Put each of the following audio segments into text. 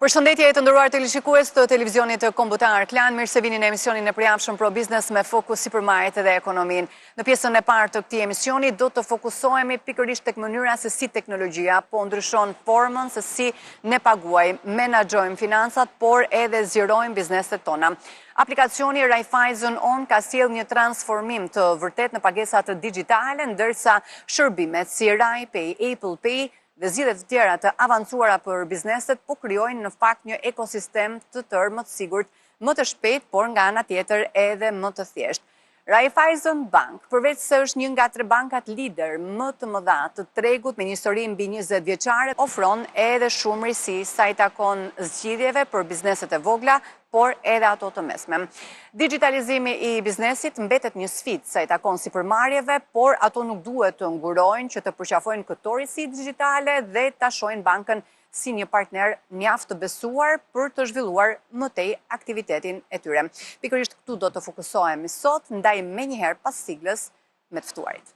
Përshëndetje të nderuar televizionistë të televizionit kombëtar Klan, mirë se vini në emisionin e përjashëm Pro Business me fokus si përmarrjet dhe ekonominë. Në pjesën e parë të këtij emisioni do të fokusohemi pikërisht tek mënyra se si teknologjia po ndryshon formën se si ne paguajmë, menaxhojmë financat, por edhe zgjerojmë bizneset tona. Aplikacioni Raiffeisen On ka sjell një transformim të vërtet në pagesat digjitale, ndërsa shërbimet si RaiPay, Apple Pay dhe zgjidhje të tjera të avancuara për bizneset po krijojnë në fakt një ekosistem të tërë më të sigurt, më të shpejt, por nga ana tjetër edhe më të thjeshtë. Raiffeisen Bank, përveç se është një nga 3 bankat lider më të mëdha të tregut me një histori mbi 20 vjeçare, ofron edhe shumë risi sa i takon zgjidhjeve për bizneset e vogla, por edhe ato të mesme. Digitalizimi i biznesit mbetet një sfidë sa i takon sipërmarrjeve, por ato nuk duhet të ngurojnë që të përqafojnë këto risi digjitale dhe ta shohin bankën si një partner mjaft të besuar për të zhvilluar më tej aktivitetin e tyre. Pikërisht këtu do të fokusohemi sot, ndaj menjëherë pas siglës me të ftuarit.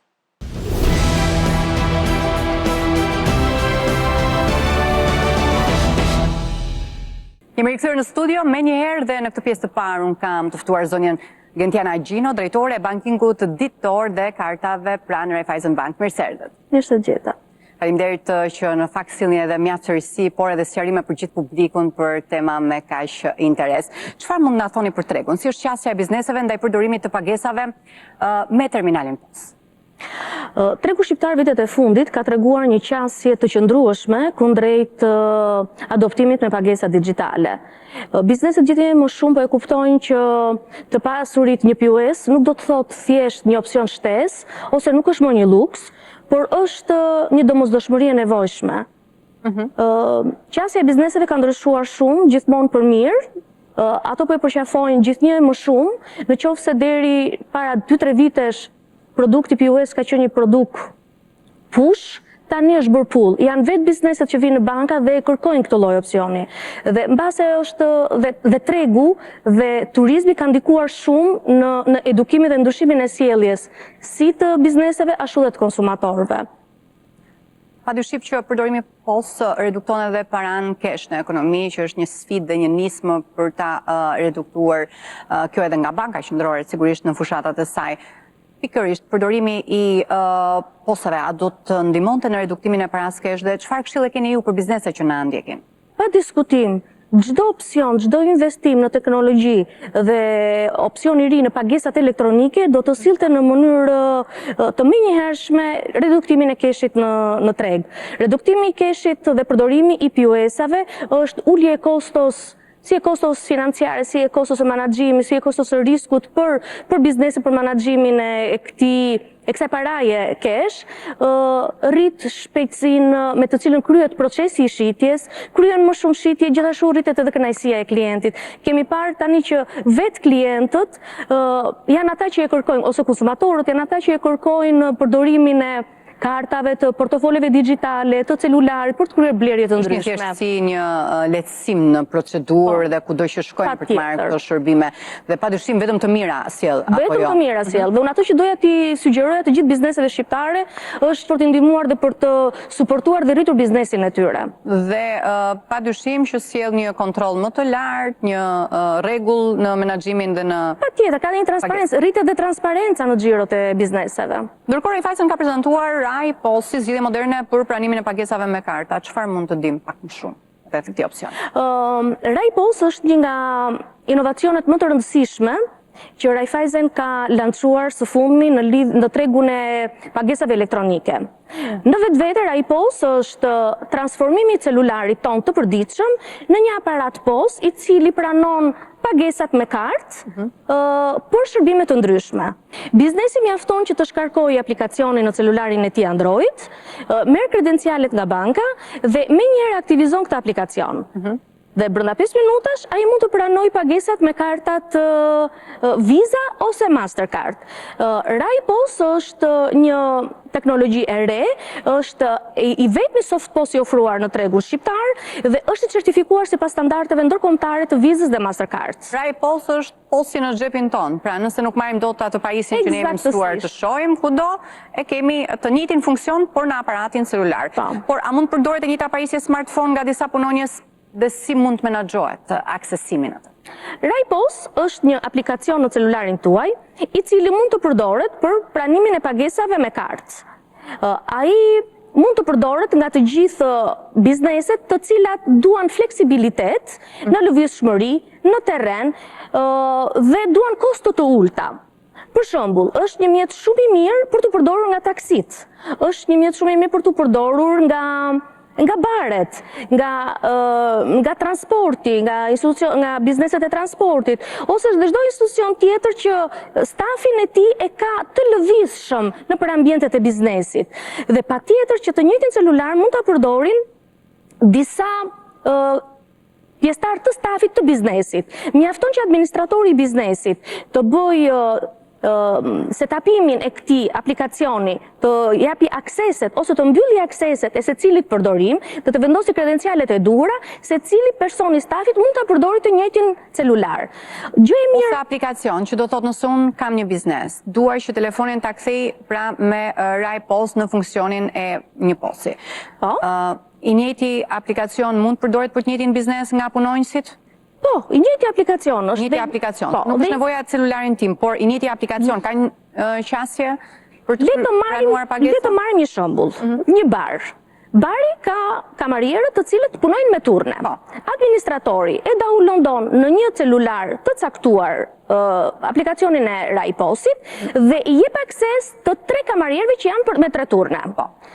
Jemi rikthyer në studio menjëherë dhe në këtë pjesë të parë unë kam të ftuar zonjën Gentiana Gjino, drejtore e bankingut ditor dhe kartave pranë Raiffeisen Bank. Mirëserdhët. Mirë se gjeta. Faleminderit që në fakt sillni edhe mjaft risi, por edhe sqarime për gjithë publikun për tema me kaq interes. Çfarë mund na thoni për tregun? Si është qasja e bizneseve ndaj përdorimit të pagesave me terminalin POS? Tregu shqiptar vitet e fundit ka treguar një qasje të qëndrueshme kundrejt adoptimit me pagesa digjitale. Bizneset gjithnjë më shumë po e kuptojnë që të pasurit një POS nuk do të thotë thjesht një opsion shtesë, ose nuk është më një luks, por është një domosdoshmëri e nevojshme. Qasja e bizneseve ka ndryshuar shumë, gjithmonë për mirë. Ato po e përqafojnë gjithnjë më shumë, në qoftë se deri para 2-3 vitesh produkti POS ka qenë një produkt push, tani është bërë pull. Janë vetë bizneset që vinë në banka dhe kërkojnë këtë lloj opsioni. Dhe mbase është dhe tregu dhe turizmi ka ndikuar shumë në edukimin dhe ndryshimin e sjelljes si të bizneseve ashtu dhe të konsumatorëve. Padyshim që përdorimi POS redukton edhe paran kesh në ekonomi, që është një sfidë dhe një nismë për ta reduktuar kjo edhe nga banka qendrore, sigurisht në fushatat e saj. Pikërisht, përdorimi i POS-ave, a do të ndihmonte në reduktimin e paras kesh dhe çfarë këshille keni ju për bizneset që na ndjekin? Pa diskutim, çdo opsion, çdo investim në teknologji dhe opsion i ri në pagesat elektronike do të sillte në mënyrë të menjëhershme reduktimin e keshit në treg. Reduktimi i keshit dhe përdorimi i POS-ave është ulje e kostos, si e kostos financiare, si e kostos e menaxhimit, si e kostos e riskut për biznesin, për menaxhimin e kësaj paraje kesh, rrit shpejtësinë me të cilën kryhet procesi i shitjes, kryen më shumë shitje, gjithashtu rritet edhe kënaqësia e klientit. Kemi parë tani që vetë klientët janë ata që e kërkojnë, ose konsumatorët janë ata që e kërkojnë përdorimin e kartave, të portofoleve digjitale, të celularit, për të kryer blerje të ndryshme. Është si një lehtësim në procedurë dhe kudo që shkojnë për të marrë këto shërbime. Dhe padyshim vetëm të mira sjell, apo jo? Vetëm të mira sjell. Dhe unë ato që doja ti sugjeroja të gjithë bizneseve shqiptare është për të ndihmuar dhe për të suportuar dhe rritur biznesin e tyre. Dhe padyshim që sjell një kontroll më të lartë, një rregull në menaxhimin dhe në Patjetër, ka një transparencë, rritet dhe transparenca në xhirot e bizneseve. Ndërkohë Raiffeisen ka prezantuar POS si zgjidhje moderne për pranimin e pagesave me karta. Çfarë mund të dim pak më shumë rreth këtij opsioni? RaiPOS është një nga inovacionet më të rëndësishme që Raiffeisen ka lançuar së fundmi në tregun e pagesave elektronike. Në vetvete RaiPOS është transformimi i celularit ton të përditshëm në një aparat POS i cili pranon pagesat me kartë për shërbime të ndryshme. Biznesi mjafton që të shkarkojë aplikacionin në celularin e tij Android, merr kredencialet nga banka dhe menjëherë aktivizon këtë aplikacion. Dhe brenda 5 minutash ai mund të pranojë pagesat me kartat Visa ose Mastercard. RaiPOS është një teknologji e re, është i vetmi soft POS i ofruar në tregun shqiptar dhe është i certifikuar sipas standardeve ndërkombëtare të Vizës dhe Mastercard. RaiPOS është posi në xhepin ton. Pra nëse nuk marrim dot atë pajisjen që ne jemi mësuar të shohim kudo, e kemi të njëjtin funksion por në aparatin celular. Por a mund përdoret e njëjta pajisje smartphone nga disa punonjës dhe si mund të menaxhohet aksesimin atë? RaiPos është një aplikacion në celularin tuaj, i cili mund të përdoret për pranimin e pagesave me kartë. Ai mund të përdoret nga të gjithë bizneset të cilat duan fleksibilitet në lëvizshmëri, në terren dhe duan kosto të ulta. Për shembull, është një mjet shumë i mirë për të përdorur nga taksit. Është një mjet shumë i mirë për të përdorur nga baret, nga transporti, nga bizneset e transportit, ose dhe çdo institucion tjetër që stafin e tij e ka të lëvizshëm nëpër ambientet e biznesit. Dhe patjetër që të njëjtin celular mund ta përdorin disa pjesëtar të stafit të biznesit. Mjafton që administratori i biznesit të bëjë setapimin e këtij aplikacioni, të japi akseset ose të mbylli akseset e secilit përdorim, dhe të vendosi kredencialet e duhura, secili person i stafit mund ta përdorë të njëjtin celular. Gjë e mirë. Ose aplikacion që do thotë nëse unë kam një biznes, duaj që telefonin ta kthej pra me RaiPos në funksionin e një posi. Po. I njëjti aplikacion mund përdoret për të njëjtin biznes nga punonjësit? Po, i njëjti aplikacion është. Njëjti aplikacion. Nuk është nevoja celularin tim, por i njëjti aplikacion ka një qasje për të pranuar pagesën? Le të marrim një shembull. Një bar. Bari ka kamarierët të cilët punojnë me turne. Administratori e downloadon në një celular të caktuar aplikacionin e RaiPosit dhe i jep akses të 3 kamarierëve që janë me 3 turne.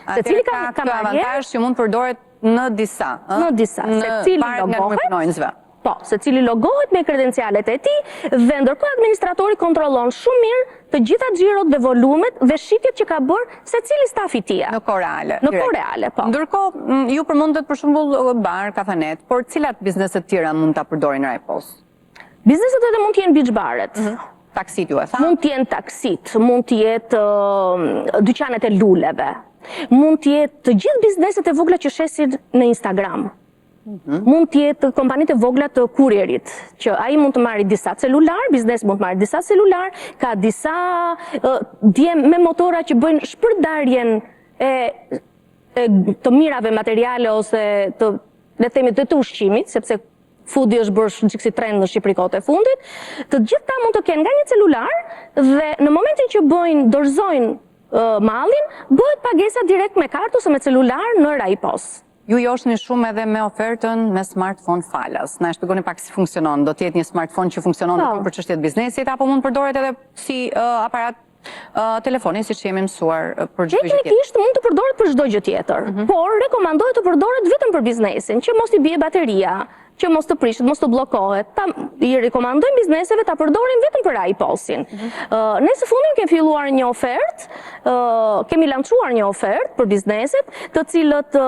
Secili ka këtë avantazh që mund përdoret në disa. Në disa. Secili logohet. Po, secili logohet me kredencialet e tij dhe ndërkohë administratori kontrollon shumë mirë të gjitha xhirot dhe volumet dhe shitjet që ka bërë secili staf i tij. Në kohë reale. Në kohë reale, po. Ndërkohë, ju përmendet për shembull bar, kafanet, por cilat bizneset të tjera mund ta përdorin RaiPos? Bizneset edhe mund të jenë beach baret. Taksit ju e tha? Mund të jenë taksit, mund të jetë dyqanet e luleve. Mund të jetë të gjithë bizneset e vogla që shesin në Instagram. Mund të jetë kompanitë e vogla të kurierit, që ai mund të marrë disa celular, biznes mund të marrë disa celular, ka disa djem me motora që bëjnë shpërndarjen e të mirave materiale ose të, le të themi, të ushqimit, sepse foodi është bërë çiksi trend në Shqipëri kohët e fundit. Të gjitha mund të kenë nga një celular dhe në momentin që dorëzojnë mallin, bëhet pagesa direkt me kartë ose me celular në RaiPos. Ju joshni shumë edhe me ofertën me smartphone falas. Na shpjegoni pak si funksionon. Do të jetë një smartphone që funksionon për çështjet biznesit apo mund përdoret edhe si aparat telefoni siç jemi mësuar për çdo gjë tjetër? Teknikisht mund të përdoret për çdo gjë tjetër, por rekomandohet të përdoret vetëm për biznesin, që mos i bie bateria, që mos të prishet, mos të bllokohet. I rekomandojmë bizneseve ta përdorin vetëm për RaiPosin. Ne së fundmi kemi filluar një ofertë, kemi lançuar një ofertë për bizneset, të cilët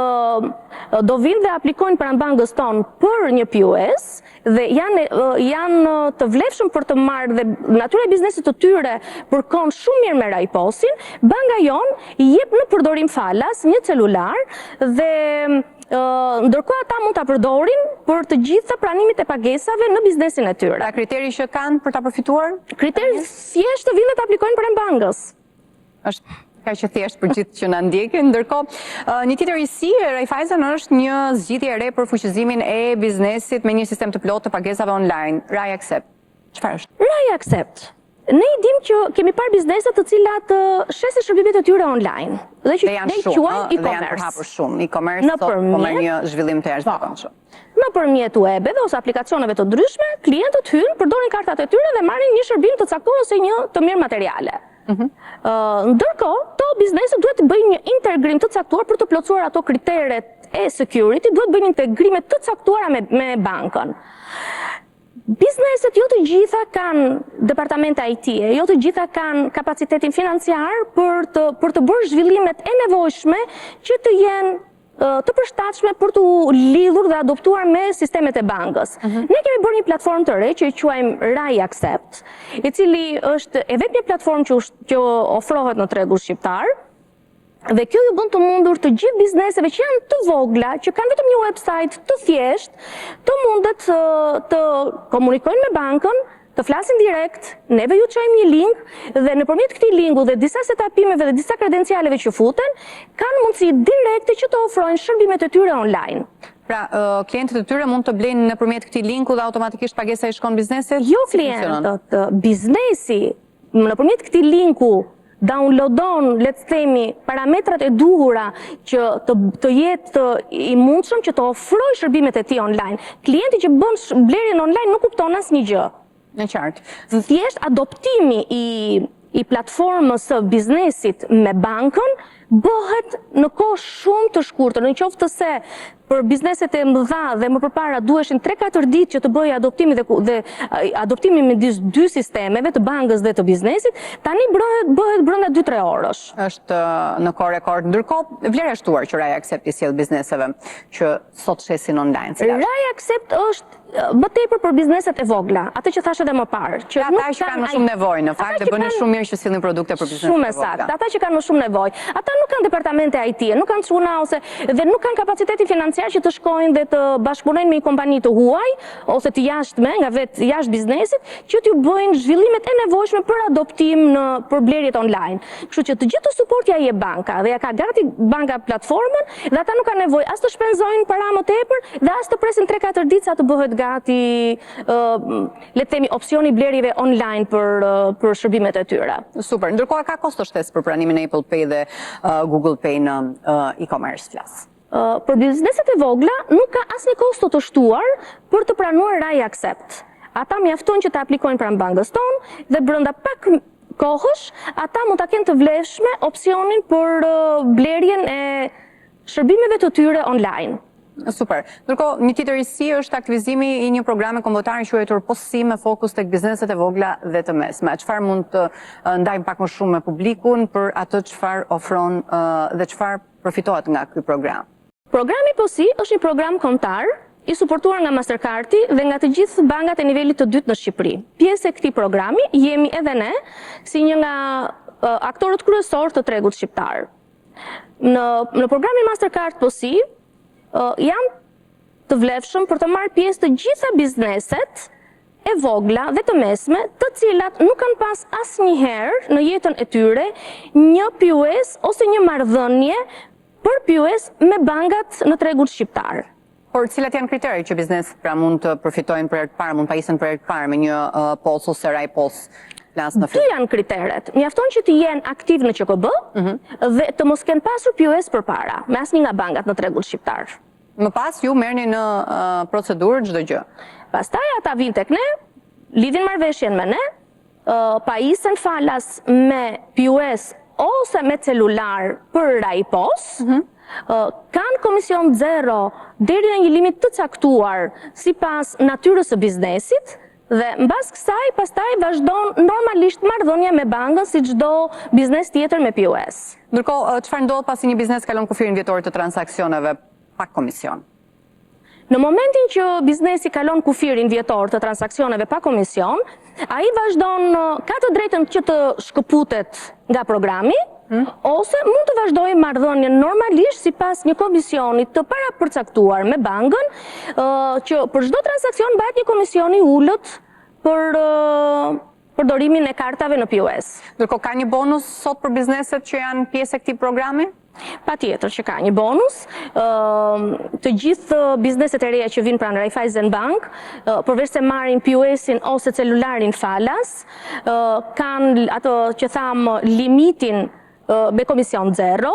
do vinë dhe aplikojnë pranë bankës tonë për një POS dhe janë të vlefshëm për të marrë dhe natyra e biznesit të tyre përkon shumë mirë me RaiPosin. Banka jon i jep në përdorim falas një celular dhe ndërkohë ata mund ta përdorin për të gjitha pranimet e pagesave në biznesin e tyre. Pra kriteri që kanë për ta përfituar? Kriteri thjesht të vinë dhe të aplikojnë pranë bankës. Është kaq e thjeshtë për gjithë që na ndjekin. Ndërkohë, një tjetër risi e Raiffeisen është një zgjidhje e re për fuqizimin e biznesit me një sistem të plotë të pagesave online, RaiAccept. Çfarë është? RaiAccept. Ne i dim që kemi parë bizneset të cilat shesin shërbimet e tyre online. Dhe që ne i quajmë e-commerce. Dhe janë përhapur shumë. E-commerce sot po merr një zhvillim të jashtëzakonshëm. Nëpërmjet webeve ose aplikacioneve të ndryshme, klientët hyjnë, përdorin kartat e tyre dhe marrin një shërbim të caktuar ose një të mirë materiale. Ndërkohë, to bizneset duhet të bëjnë një integrim të caktuar për të plotësuar ato kriteret e security, duhet bëjnë integrime të caktuara me bankën. Bizneset jo të gjitha kanë departamente IT-e, jo të gjitha kanë kapacitetin financiar për të bërë zhvillimet e nevojshme që të jenë të përshtatshme për të lidhur dhe adoptuar me sistemet e bankës. Ne kemi bërë një platformë të re që i quajmë RaiAccept, i cili është e vetë një platformë që ofrohet në tregun shqiptar. Dhe kjo ju bën të mundur të gjithë bizneseve që janë të vogla, që kanë vetëm një website të thjesht, të mundet të komunikojnë me bankën, të flasin direkt, neve ju çojmë një link dhe nëpërmjet këtij linku dhe disa setapimeve dhe disa kredencialeve që futen, kanë mundësi direkte që të ofrojnë shërbimet e tyre online. Pra, klientët e tyre mund të blejnë nëpërmjet këtij linku dhe automatikisht pagesa i shkon biznesit? Jo klientët, biznesi nëpërmjet këtij linku downloadon, le të themi, parametrat e duhura që të jetë i mundshëm që të ofroj shërbimet e tij online. Klienti që bën blerjen online nuk kupton asnjë gjë. Në qartë. Thjesht adoptimi i platformës së biznesit me bankën bëhet në kohë shumë të shkurtër, në qoftë se për bizneset e mëdha dhe më përpara duheshin 3-4 ditë që të bëjë dhe adoptimi midis dy sistemeve, të bankës dhe të biznesit, tani bëhet brenda 2-3 orësh. Është në kohë rekord. Ndërkohë, vlera e shtuar që Raya Accept i sjell bizneseve që sot shesin online. Raya Accept është më tepër për bizneset e vogla, atë që thashë edhe më parë. Ata që kanë më shumë nevojë, në fakt, dhe bënë shumë mirë që sillin produkte për bizneset e vogla. Shumë saktë. Ata që kanë më shumë nevojë. Ata nuk kanë departamente IT, nuk kanë çuna dhe nuk kanë kapacitetin financiar që të shkojnë dhe të bashkëpunojnë me një kompani të huaj ose të jashtme, nga vetë jashtë biznesit, që t'ju bëjnë zhvillimet e nevojshme për adoptim për blerjet online. Kështu që të gjithë supporti ja jep banka dhe ja ka gati banka platformën dhe ata nuk kanë nevojë as të shpenzojnë para më tepër dhe as të presin 3-4 ditë sa të bëhet gati, le të themi, opsioni blerjeve online për shërbimet e tyre. Super. Ndërkohë ka kosto shtesë për pranimin e Apple Pay dhe Google Pay në e-commerce flas. Për bizneset e vogla nuk ka asnjë kosto të shtuar për të pranuar Raya Accept. Ata mjafton që të aplikojnë pranë bankës tonë dhe brenda pak kohësh ata mund ta kenë të vlefshme opsionin për blerjen e shërbimeve të tyre online. Super. Ndërkohë, një tjetër risi është aktivizimi i një programi kombëtar i quajtur POSSI me fokus tek bizneset e vogla dhe të mesme. Çfarë mund të ndajmë pak më shumë me publikun për atë çfarë ofron dhe çfarë përfitohet nga ky program? Programi POSSI është një program kombëtar i suportuar nga Mastercardi dhe nga të gjithë bankat e nivelit të dytë në Shqipëri. Pjesë e këtij programi jemi edhe ne, si një nga aktorët kryesorë të tregut shqiptar. Në programin Mastercard POSSI janë të vlefshëm për të marrë pjesë të gjitha bizneset e vogla dhe të mesme, të cilat nuk kanë pas asnjëherë në jetën e tyre një POS ose një marrëdhënie për POS me bankat në tregun shqiptar. Por cilat janë kriteret që bizneset pra mund të përfitojnë për herë të parë, mund pajisen për herë të parë me një POS ose Raya POS? Dy janë kriteret. Mjafton që të jenë aktiv në QKB dhe të mos kenë pasur POS përpara me asnjë nga bankat në tregun shqiptar. Më pas ju merrni në procedurë çdo gjë. Pastaj ata vinë tek ne, lidhin marrëveshjen me ne, pajisen falas me POS ose me celular për Raya POS, kanë komision zero deri në një limit të caktuar sipas natyrës së biznesit. Dhe mbas kësaj, pastaj vazhdon normalisht marrëdhënia me bankën si çdo biznes tjetër me POS. Ndërkohë, çfarë ndodh pasi një biznes kalon kufirin vjetor të transaksioneve pa komision? Në momentin që biznesi kalon kufirin vjetor të transaksioneve pa komision, ai vazhdon ka të drejtën që të shkëputet nga programi, ose mund të vazhdojë marrëdhënien normalisht sipas një komisioni të parapërcaktuar me bankën, që për çdo transaksion bëhet një komision i ulët për përdorimin e kartave në POS. Ndërkohë ka një bonus sot për bizneset që janë pjesë e këtij programi? Patjetër që ka një bonus. Të gjithë bizneset e reja që vinë pranë Raiffeisen Bank, përveç se marrin POS-in ose celularin falas, kanë ato që thamë limitin me komision zero.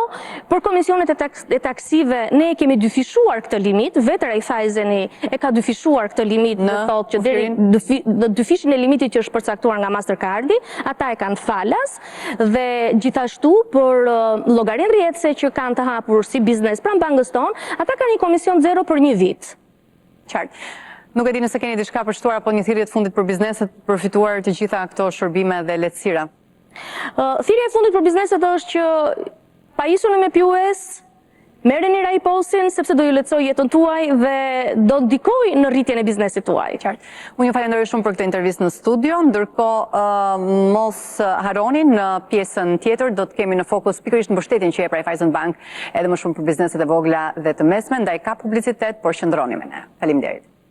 Për komisionet e taksive ne kemi dyfishuar këtë limit, vetë Raiffeiseni e ka dyfishuar këtë limit, dhe thotë që deri në dyfishin e limitit që është përcaktuar nga Mastercardi, ata e kanë falas dhe gjithashtu për llogarinë rrjetëse që kanë të hapur si biznes pranë bankës tonë, ata kanë një komision zero për një vit. Qartë. Nuk e di nëse keni diçka për shtuar apo një thirrje të fundit për bizneset përfituar të gjitha këto shërbime dhe lehtësira. Thirrja e fundit për bizneset është që pajisuni me POS, merreni Raya POS-in sepse do ju lehtësoj jetën tuaj dhe do ndikojë në rritjen e biznesit tuaj. Qartë. Unë ju falenderoj shumë për këtë intervistë në studio, ndërkohë mos harroni në pjesën tjetër do të kemi në fokus pikërisht mbështetjen që jep Raiffeisen Bank edhe më shumë për bizneset e vogla dhe të mesme, ndaj ka publicitet, por qëndroni me ne. Faleminderit.